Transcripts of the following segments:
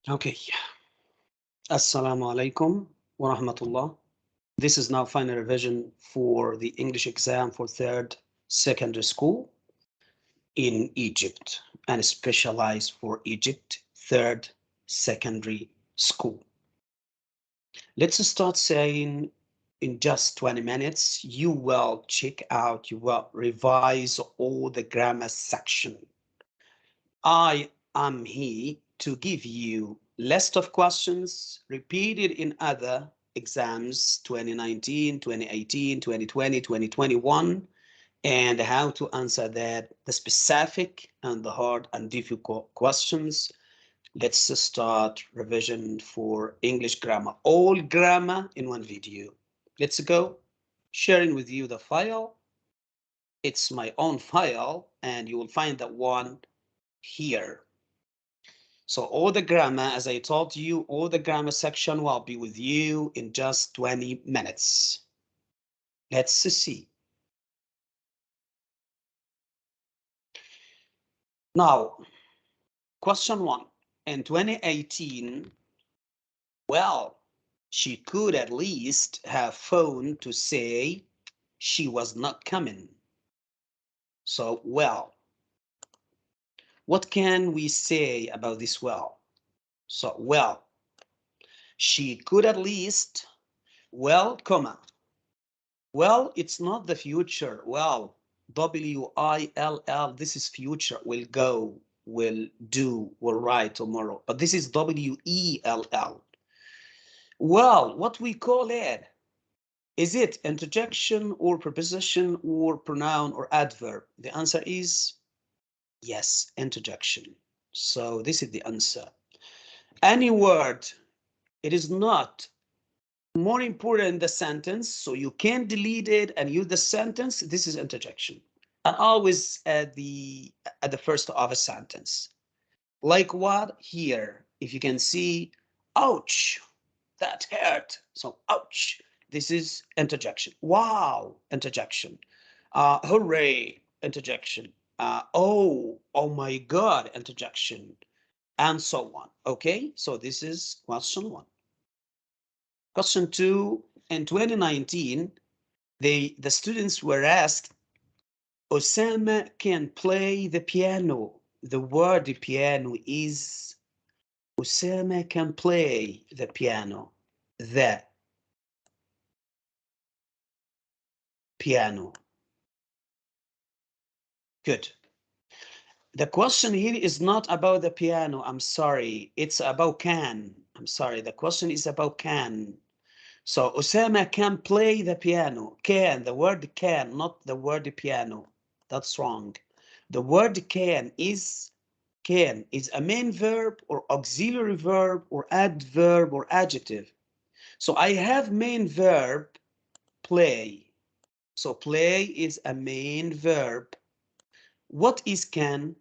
Okay. Assalamu alaikum wa rahmatullah. This is now final revision for the English exam for third secondary school in Egypt and specialized for Egypt third secondary school. Let's start saying in just 20 minutes, you will check out, you will revise all the grammar section. I am here to give you list of questions repeated in other exams 2019, 2018, 2020, 2021, and how to answer that, the specific and the hard and difficult questions. Let's start revision for English grammar, all grammar in one video. Let's go. Sharing with you the file. It's my own file, and you will find that one here. So all the grammar, as I told you, all the grammar section will be with you in just 20 minutes. Let's see. Now, question one. In 2018, well, she could at least have phoned to say she was not coming. So, well, what can we say about this well? So, well, she could at least, well, comma. Well, it's not the future. Well, W-I-L-L, this is future, will go, will do, will write tomorrow. But this is W-E-L-L. Well, what we call it, is it interjection or preposition or pronoun or adverb? The answer is yes, interjection. So this is the answer. Any word, it is not more important in the sentence, so you can delete it and use the sentence. This is interjection, and always at the first of a sentence. Like what here? If you can see, ouch, that hurt. So ouch. This is interjection. Wow, interjection. Hooray, interjection. Oh my God, interjection, and so on. Okay, so this is question one. Question two, in 2019, the students were asked, Osama can play the piano. The word piano is, Osama can play the piano. The piano. Good. The question here is not about the piano. I'm sorry. It's about can. I'm sorry. The question is about can. So Osama can play the piano. Can, the word can, not the word piano. That's wrong. The word can is a main verb or auxiliary verb or adverb or adjective. So I have main verb play. So play is a main verb. What is can?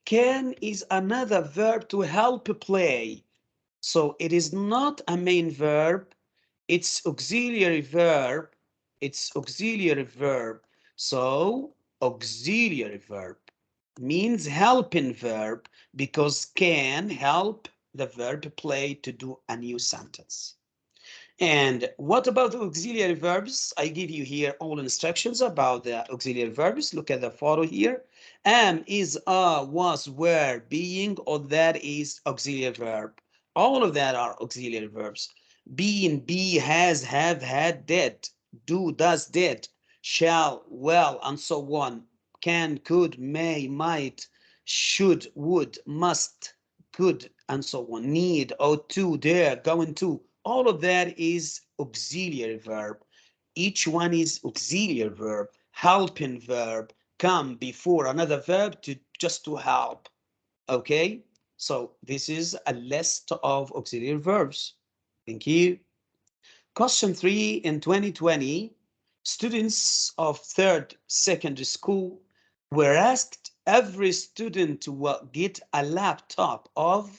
Can is another verb to help play. So it is not a main verb. It's auxiliary verb. It's auxiliary verb. So auxiliary verb means helping verb because can help the verb play to do a new sentence. And what about the auxiliary verbs? I give you here all instructions about the auxiliary verbs. Look at the photo here. Am, is, are, was, were, being, or that is auxiliary verb. All of that are auxiliary verbs. Being, be, has, have, had, did, do, does, did, shall, well, and so on. Can, could, may, might, should, would, must, could, and so on. Need, ought to, dare, going to. All of that is auxiliary verb. Each one is auxiliary verb, helping verb, come before another verb to just to help. Okay, so this is a list of auxiliary verbs. Thank you. Question 3, in 2020, students of third secondary school were asked every student to get a laptop of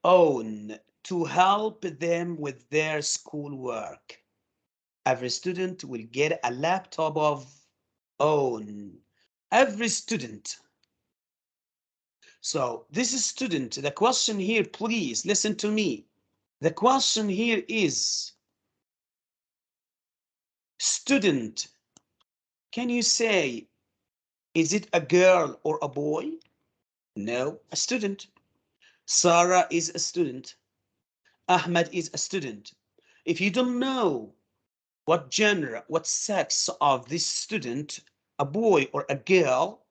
own to help them with their schoolwork. Every student will get a laptop of own. Every student. So this is student. The question here, please listen to me. The question here is student. Can you say, is it a girl or a boy? No, a student. Sarah is a student. Ahmed is a student. If you don't know what gender, what sex of this student, a boy or a girl,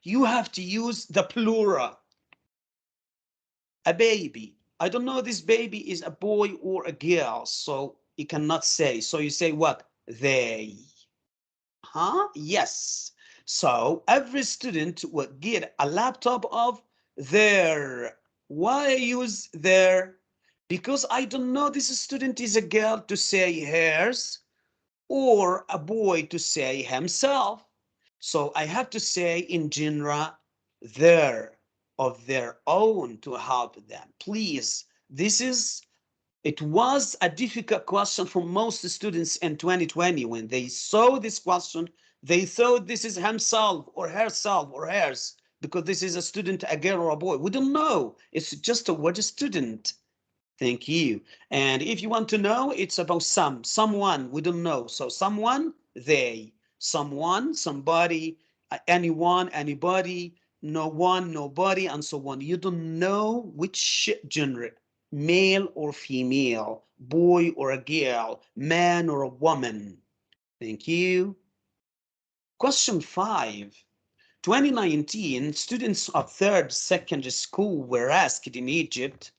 you have to use the plural. A baby. I don't know this baby is a boy or a girl, so you cannot say. So you say what? They. Huh? Yes. So every student will get a laptop of their. Why I use their? Because I don't know this student is a girl to say hers or a boy to say himself. So I have to say in general their, of their own, to help them. Please, it was a difficult question for most students in 2020. When they saw this question, they thought this is himself or herself or hers, because this is a student, a girl or a boy. We don't know. It's just a word student. Thank you. And if you want to know, it's about someone, we don't know. So someone, they, someone, somebody, anyone, anybody, no one, nobody, and so on. You don't know which gender, male or female, boy or a girl, man or a woman. Thank you. Question 5. 2019, students of third secondary school were asked in Egypt,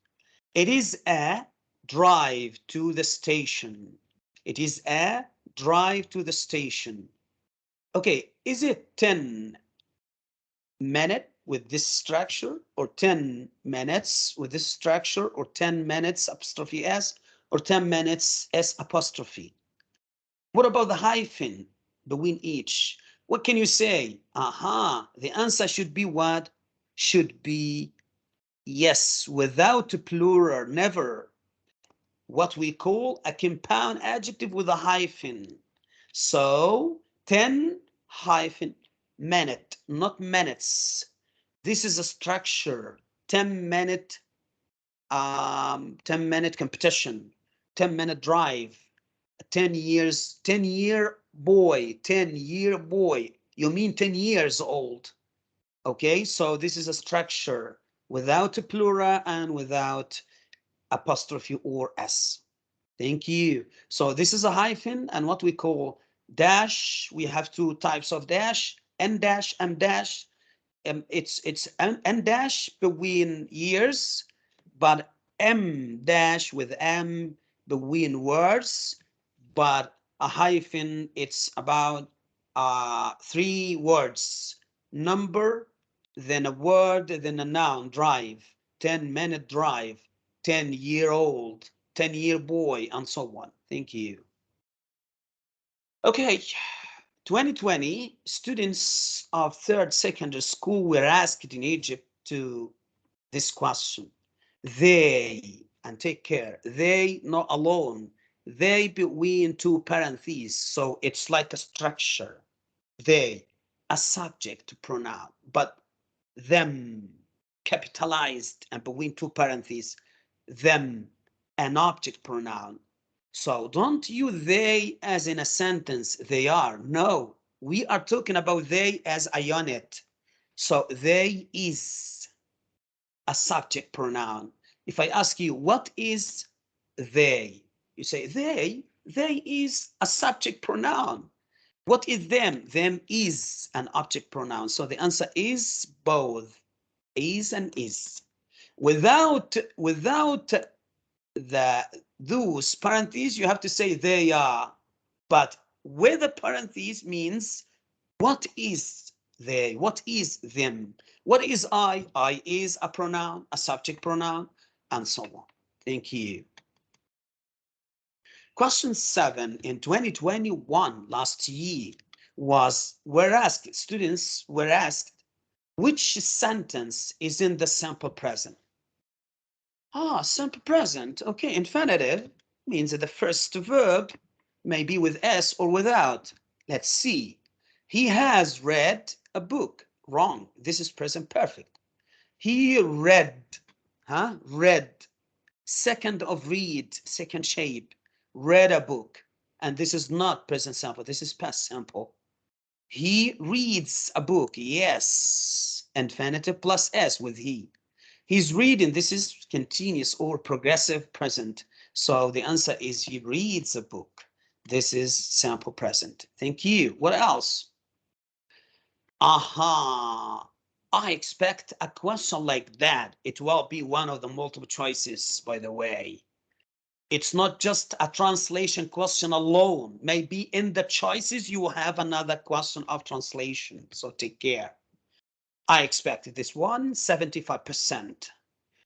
it is a drive to the station. It is a drive to the station. Okay, is it 10 minutes with this structure, or 10 minutes with this structure, or 10 minutes apostrophe S, or 10 minutes S apostrophe? What about the hyphen between each? What can you say? Aha, the answer should be what? Should be yes, without a plural, never. What we call a compound adjective with a hyphen. So 10 hyphen minute, not minutes. This is a structure. 10-minute 10-minute competition, 10-minute drive, 10 years, 10-year boy, 10-year boy. You mean 10 years old. Okay, so this is a structure without a plural and without apostrophe or S. Thank you. So this is a hyphen and what we call dash. We have two types of dash, N dash, M dash. It's N dash between years, but M dash with M between words, but a hyphen, it's about 3 words, number, then a word, then a noun, drive, 10-minute drive, 10-year-old, 10-year boy, and so on. Thank you. Okay, 2020, students of third secondary school were asked in Egypt to this question. They, and take care, they, not alone, they between two parentheses, so it's like a structure. They, a subject pronoun, but them, capitalized and between two parentheses, them, an object pronoun. So don't use they as in a sentence, they are. No, we are talking about they as a unit. So they is a subject pronoun. If I ask you, what is they? You say they is a subject pronoun. What is them? Them is an object pronoun. So the answer is both, is and is. Without those parentheses, you have to say they are. But with the parentheses means what is they? What is them? What is I? I is a pronoun, a subject pronoun, and so on. Thank you. Question 7 in 2021, last year, students were asked, which sentence is in the simple present? Simple present. Okay, infinitive means that the first verb may be with S or without. Let's see. He has read a book. Wrong. This is present perfect. He read, huh? Read. Second of read, second shape. Read a book. And this is not present simple. This is past simple. He reads a book. Yes. Infinitive plus S with he. He's reading. This is continuous or progressive present. So the answer is he reads a book. This is simple present. Thank you. What else? Aha. I expect a question like that. It will be one of the multiple choices, by the way. It's not just a translation question alone. Maybe in the choices you will have another question of translation. So take care. I expected this one, 75%.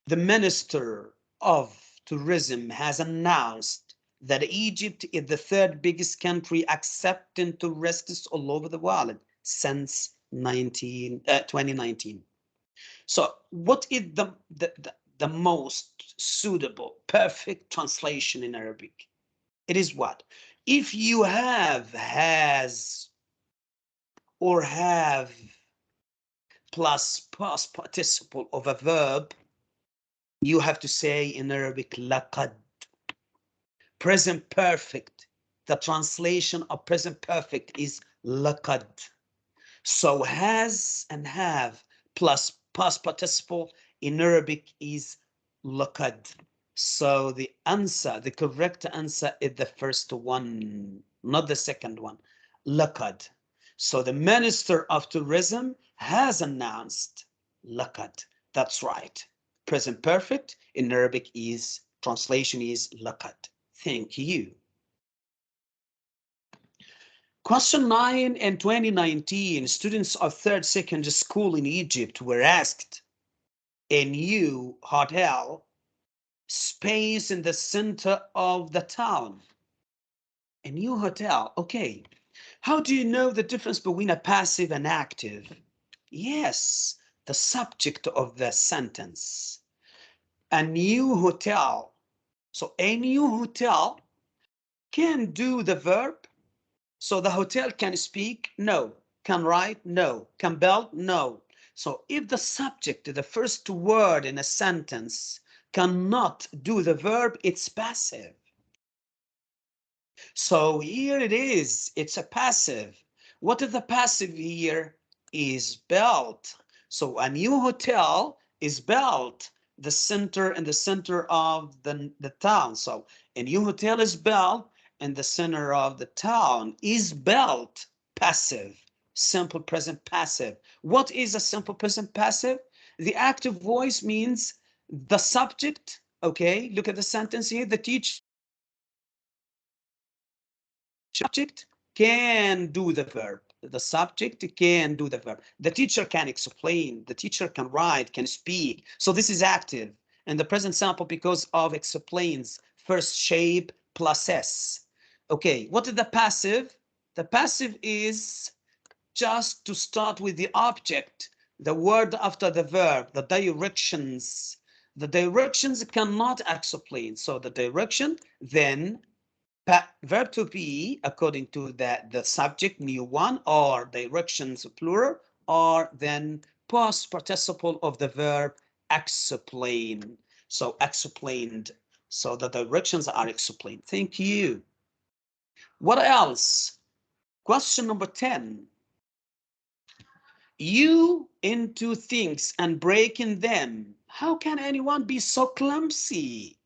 The Minister of Tourism has announced that Egypt is the third biggest country accepting tourists all over the world since 2019. So what is the most suitable, perfect translation in Arabic? It is what? If you have, has, or have plus past participle of a verb, you have to say in Arabic, laqad. Present perfect. The translation of present perfect is laqad. So has and have plus past participle in Arabic is laqad. So the answer, the correct answer is the first one, not the second one, laqad. So the Minister of Tourism has announced laqad. That's right. Present perfect in Arabic is, translation is laqad. Thank you. Question 9 in 2019, students of third secondary school in Egypt were asked a new hotel space in the center of the town. A new hotel, okay. How do you know the difference between a passive and active? Yes, the subject of the sentence. A new hotel. So a new hotel can do the verb. So the hotel can speak? No. Can write? No. Can build? No. So if the subject, the first word in a sentence, cannot do the verb, it's passive. So here it is. It's a passive. What is the passive here? Is built. So a new hotel is built the center of the town. So a new hotel is built in the center of the town. Is built passive. Simple present passive. What is a simple present passive? The active voice means the subject. Okay, look at the sentence here. The teacher subject can do the verb. The subject can do the verb. The teacher can explain. The teacher can write, can speak. So this is active. And the present simple because of explains, first shape plus S. Okay, what is the passive? The passive is just to start with the object, the word after the verb, the directions. The directions cannot explain. So the direction, then verb to be according to the subject, new one, or directions plural, or then past participle of the verb explain. So explained. So the directions are explained. Thank you. What else? Question number 10. You into things and breaking them. How can anyone be so clumsy?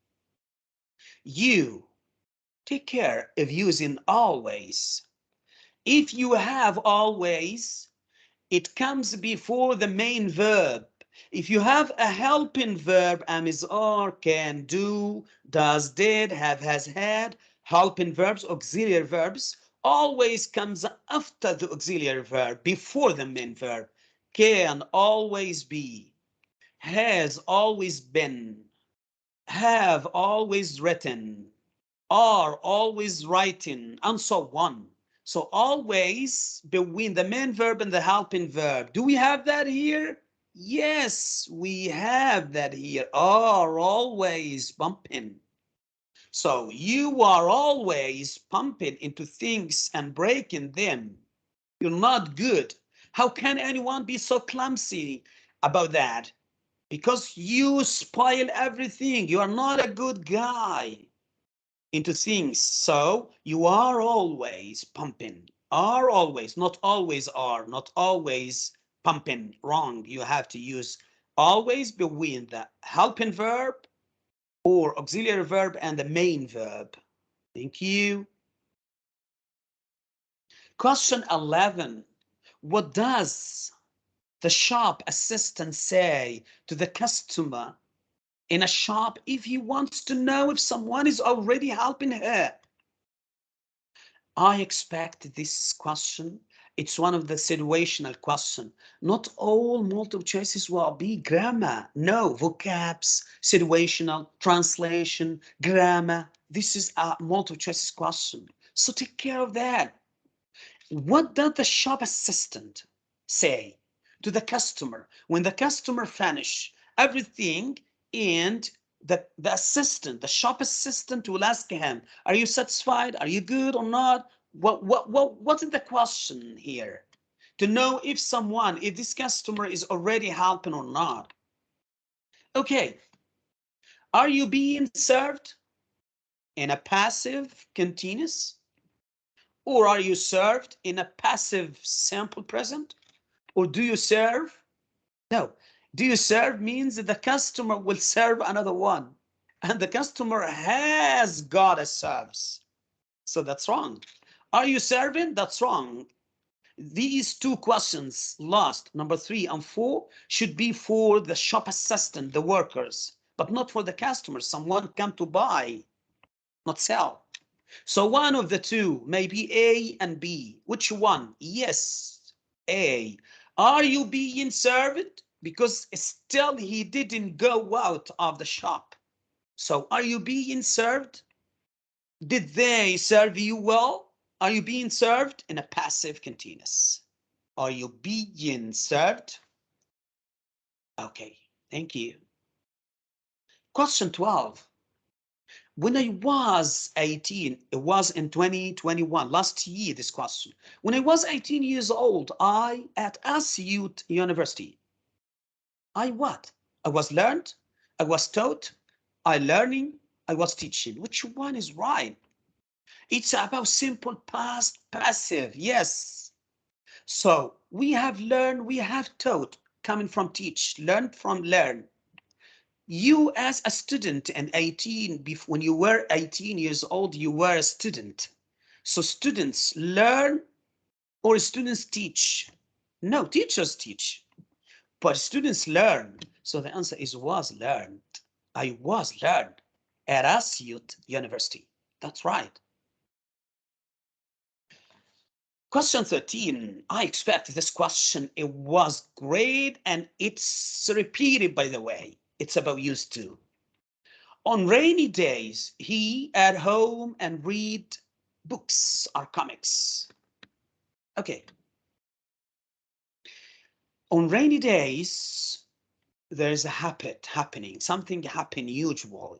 You. Take care of using always. If you have always, it comes before the main verb. If you have a helping verb, am, is, are, can, do, does, did, have, has, had, helping verbs, auxiliary verbs, always comes after the auxiliary verb, before the main verb. Can always be, has always been, have always written, are always writing, and so on. So always between the main verb and the helping verb. Do we have that here? Yes, we have that here. Are always pumping. So you are always pumping into things and breaking them. You're not good. How can anyone be so clumsy about that? because you spoil everything. You are not a good guy into things. So you are always pumping, are always, not always are, not always pumping. Wrong. You have to use always between the helping verb or auxiliary verb and the main verb. Thank you. Question 11. What does the shop assistant say to the customer in a shop if he wants to know if someone is already helping her? I expect this question. It's one of the situational question. Not all multiple choices will be grammar. No, vocabs, situational, translation, grammar. This is a multiple choices question. So take care of that. What does the shop assistant say to the customer when the customer finish everything and the assistant, the shop assistant will ask him, are you satisfied? Are you good or not? What is the question here? To know if someone, if this customer is already helping or not. Okay, are you being served in a passive continuous? Or are you served in a passive simple present? Or do you serve? No. Do you serve means that the customer will serve another one. And the customer has got a service. So that's wrong. Are you serving? That's wrong. These two questions, last, number 3 and 4, should be for the shop assistant, the workers, but not for the customers. Someone come to buy, not sell. So one of the two, maybe A and B. Which one? Yes, A. Are you being served? Because still he didn't go out of the shop. So are you being served? Did they serve you well? Are you being served in a passive continuous? Are you being served? Okay, thank you. Question 12. When I was 18, it was in 2021, last year, this question. When I was 18 years old, I, at SU University, I what? I was learned, I was taught, I learning, I was teaching. Which one is right? It's about simple past passive, yes. So we have learned, we have taught, coming from teach, learned from learn. You as a student and 18, when you were 18 years old, you were a student. So students learn or students teach? No, teachers teach, but students learn. So the answer is was learned. I was learned at SU University. That's right. Question 13. I expect this question. It was great and it's repeated, by the way. It's about used to. On rainy days, he at home and read books or comics. Okay. On rainy days, there's a habit happening, something happen usually.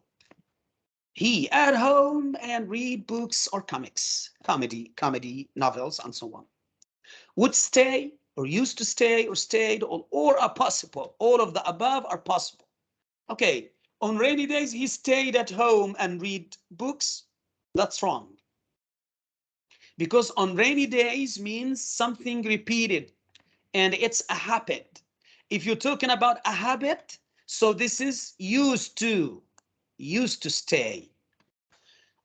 He at home and read books or comics, comedy novels, and so on. Would stay or used to stay or stayed or are possible. All of the above are possible. Okay, on rainy days, he stayed at home and read books. That's wrong. Because on rainy days means something repeated and it's a habit. If you're talking about a habit, so this is used to stay.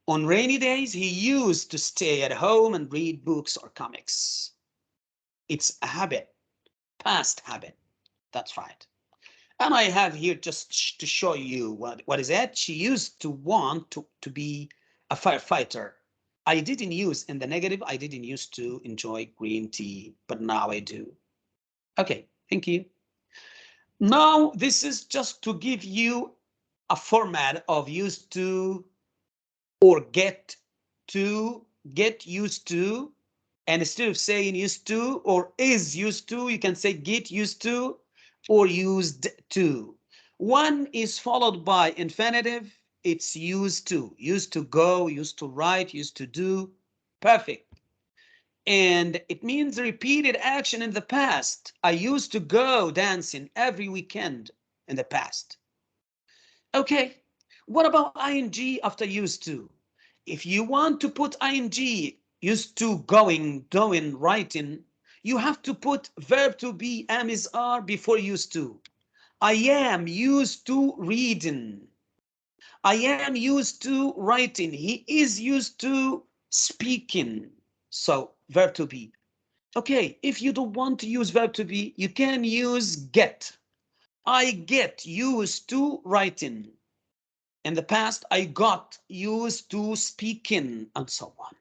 On rainy days, he used to stay at home and read books or comics. It's a habit, past habit. That's right. And I have here just to show you what is it. She used to want to be a firefighter. I didn't use in the negative, I didn't used to enjoy green tea, but now I do. Okay, thank you. Now, this is just to give you a format of used to or get used to. And instead of saying used to or is used to, you can say get used to or used to. One is followed by infinitive. It's used to go, used to write, used to do. Perfect. And it means repeated action in the past. I used to go dancing every weekend. in the past. Okay, what about ing after used to? If you want to put ing, used to, going, doing, writing, you have to put verb to be, am, is, are before used to. I am used to reading. I am used to writing. He is used to speaking. So verb to be. Okay, if you don't want to use verb to be, you can use get. I get used to writing. In the past, I got used to speaking, and so on.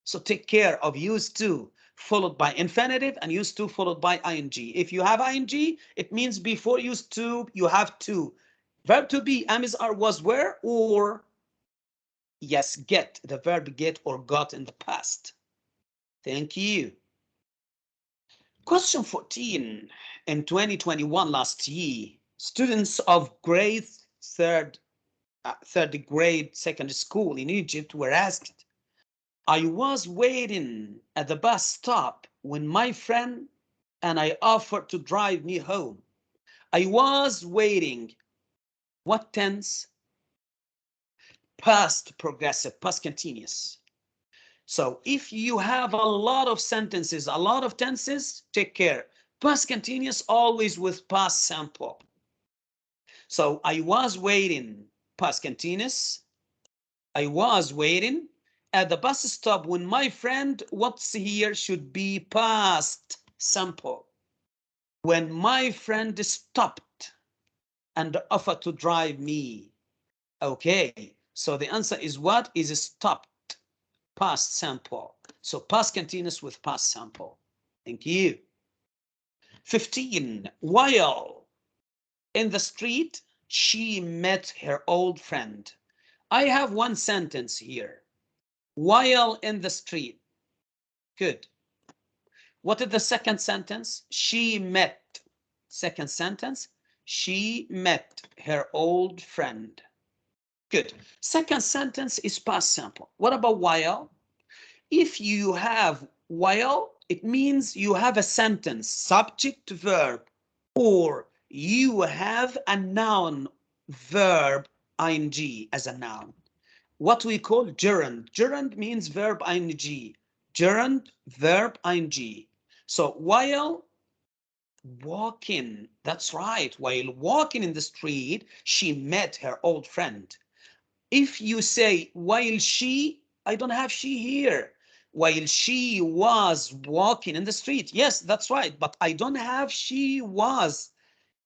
So take care of used to followed by infinitive and used to followed by ing. If you have ing, it means before used to, you have to. Verb to be, am, is, are, was, were, or yes, get, the verb get or got in the past. Thank you. Question 14. In 2021, last year, students of grade third grade secondary school in Egypt were asked, I was waiting at the bus stop when my friend and I offered to drive me home. I was waiting. What tense? Past progressive, past continuous. So if you have a lot of sentences, a lot of tenses, take care. Past continuous always with past simple. So I was waiting, past continuous. I was waiting at the bus stop when my friend, what's here should be past simple. When my friend stopped and offered to drive me. Okay, so the answer is what? Is stopped, past simple. So past continuous with past simple. Thank you. 15. While in the street, she met her old friend. I have one sentence here. While in the street. Good. What is the second sentence? She met. Second sentence. She met her old friend. Good. Second sentence is past simple. What about while? If you have while, it means you have a sentence, subject, verb, or you have a noun, verb, ing as a noun. What we call gerund. Gerund means verb ing. Gerund, verb ing. So while walking, that's right, while walking in the street, she met her old friend. If you say while she, I don't have she here. While she was walking in the street, yes, that's right, but I don't have she was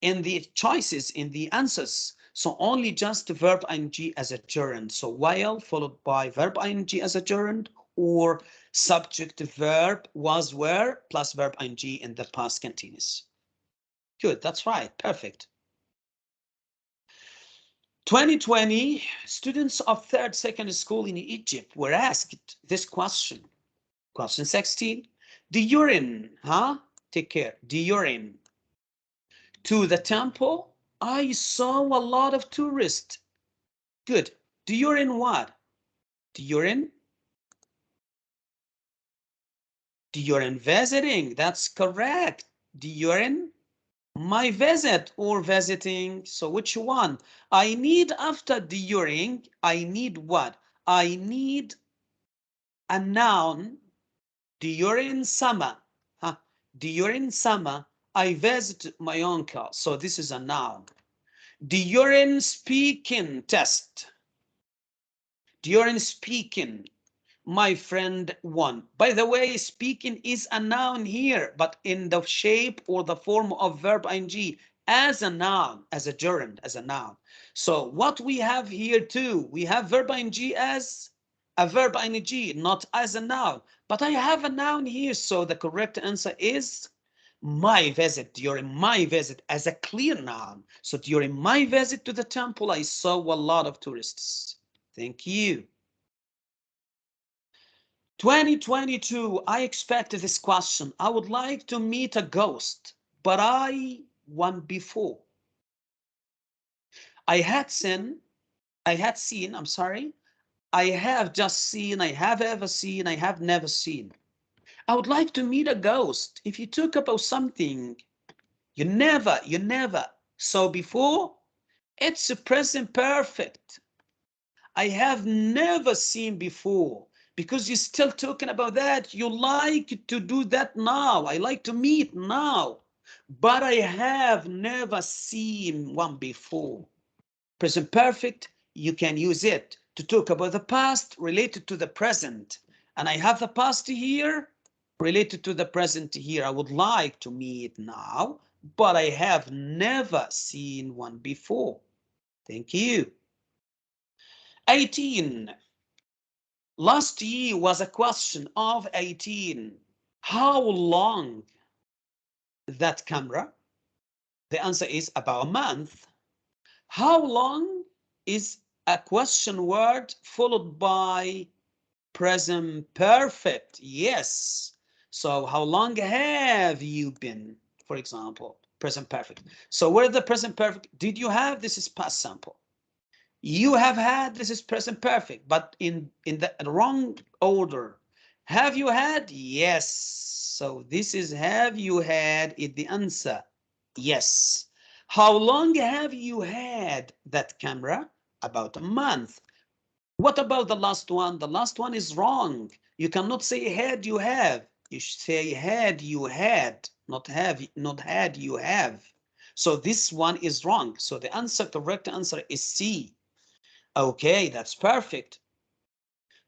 in the choices, in the answers. So only just verb ing as a gerund. So while followed by verb ing as a gerund, or subject verb was were plus verb ing in the past continuous. Good, that's right, perfect. 2020, students of third secondary school in Egypt were asked this question. Question 16. During, take care, during to the temple, I saw a lot of tourists. Good. During what? During visiting. That's correct. During my visit or visiting. So which one? I need after during, I need what? I need a noun during summer. During summer, I visit my uncle. So this is a noun. During speaking test. During speaking, my friend won. By the way, speaking is a noun here, but in the shape or the form of verb ing as a noun, as a gerund, as a noun. So what we have here too, we have verb ing as a verb ing, not as a noun, but I have a noun here. So the correct answer is my visit, during my visit as a clear noun. So during my visit to the temple, I saw a lot of tourists. Thank you. 2022, I expected this question. I would like to meet a ghost, but I won before. I had seen, I'm sorry. I have just seen, I have ever seen, I have never seen. I would like to meet a ghost. If you talk about something, you never So before, it's a present perfect. I have never seen before, because you're still talking about that. You like to do that now. I like to meet now, but I have never seen one before. Present perfect, you can use it to talk about the past related to the present. And I have the past here related to the present here. I would like to meet now, but I have never seen one before. Thank you. 18. Last year was a question of 18. How long that camera? The answer is about a month. How long is a question word followed by present perfect? Yes. So how long have you been, for example, present perfect. So where the present perfect, did you have, this is past simple. You have had, this is present perfect, but in the wrong order. Have you had? Yes. So this is have you had is the answer. Yes. How long have you had that camera? About a month. What about the last one? The last one is wrong. You cannot say had you have. You should say had you had, not have, not had you have. So this one is wrong. So the answer, correct answer is C. Okay, that's perfect.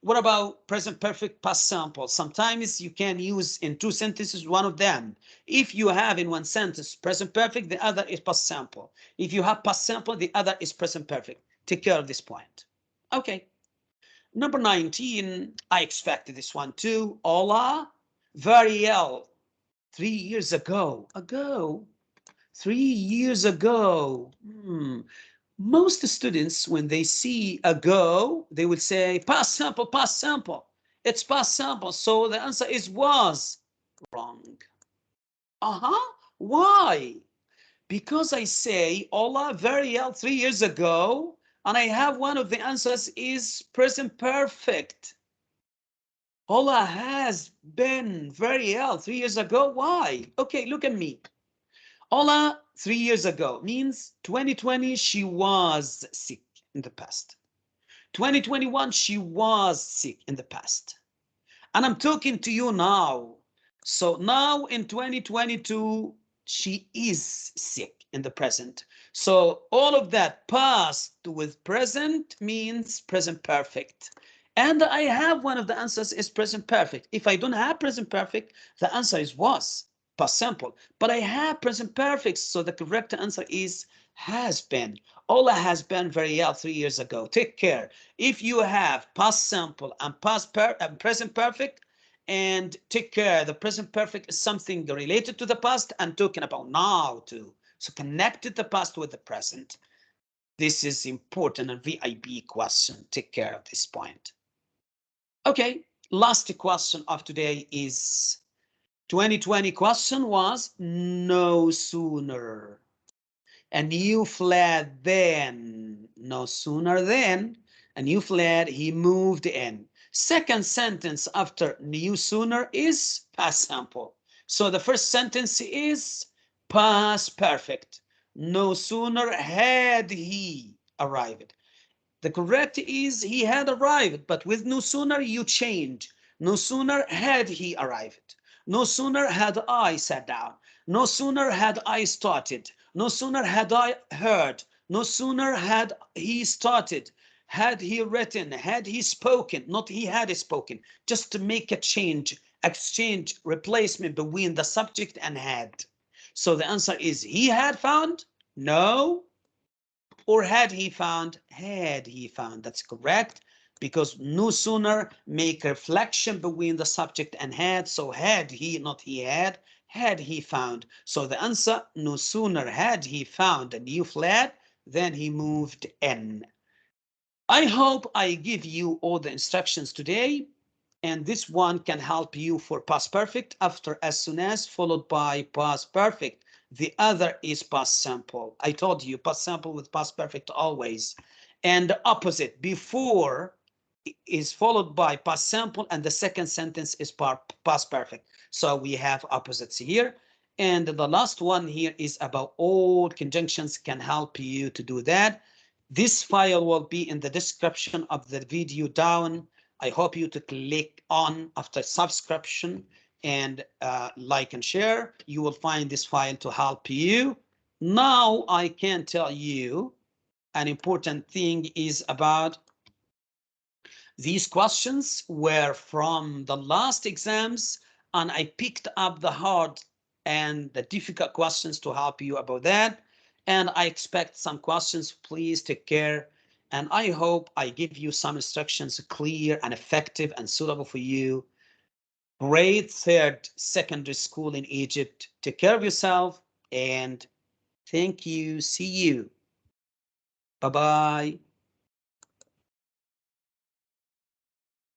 What about present perfect past simple? Sometimes you can use in two sentences one of them. If you have in one sentence present perfect, the other is past simple. If you have past simple, the other is present perfect. Take care of this point. Okay. Number 19, I expected this one too. Hola, Variel. 3 years ago. 3 years ago. Most students, when they see ago, they will say past simple, past simple. It's past simple. So the answer is was wrong. Why? Because I say hola, Variel 3 years ago, and I have one of the answers is present perfect. Hola has been Variel 3 years ago. Why? Okay, look at me. Hola 3 years ago means 2020 she was sick in the past. 2021 she was sick in the past. And I'm talking to you now. So now in 2022 she is sick in the present. So all of that past with present means present perfect. And I have one of the answers is present perfect. If I don't have present perfect, the answer is was, past simple. But I have present perfect, so the correct answer is has been. Ola has been very ill 3 years ago. Take care. If you have past simple and present perfect, and take care, the present perfect is something related to the past and talking about now too. So connected the past with the present. This is important and VIB question. Take care of this point. Okay, last question of today is 2020 question was no sooner. And you fled then, no sooner than, and you fled, he moved in. Second sentence after no sooner is past simple. So the first sentence is past perfect. No sooner had he arrived. The correct is he had arrived, but with no sooner you change. No sooner had he arrived. No sooner had I sat down. No sooner had I started. No sooner had I heard. No sooner had he started. Had he written. Had he spoken. Not he had spoken. Just to make a change, exchange, replacement between the subject and had. So the answer is he had found. No. Or had he found? Had he found? That's correct, because no sooner make reflection between the subject and had. So had he, not he had he found. So the answer, no sooner had he found a new flat than he moved in. I hope I give you all the instructions today, and this one can help you for past perfect after as soon as followed by past perfect. The other is past simple. I told you past simple with past perfect always. And the opposite before is followed by past simple, and the second sentence is past perfect. So we have opposites here. And the last one here is about all conjunctions can help you to do that. This file will be in the description of the video down. I hope you to click on after subscription and like and share. You will find this file to help you. Now I can tell you an important thing is about these questions were from the last exams, and I picked up the hard and the difficult questions to help you about that. And I expect some questions. Please take care. And I hope I give you some instructions clear and effective and suitable for you. Grade 3rd secondary school in Egypt. Take care of yourself and thank you. See you. Bye-bye.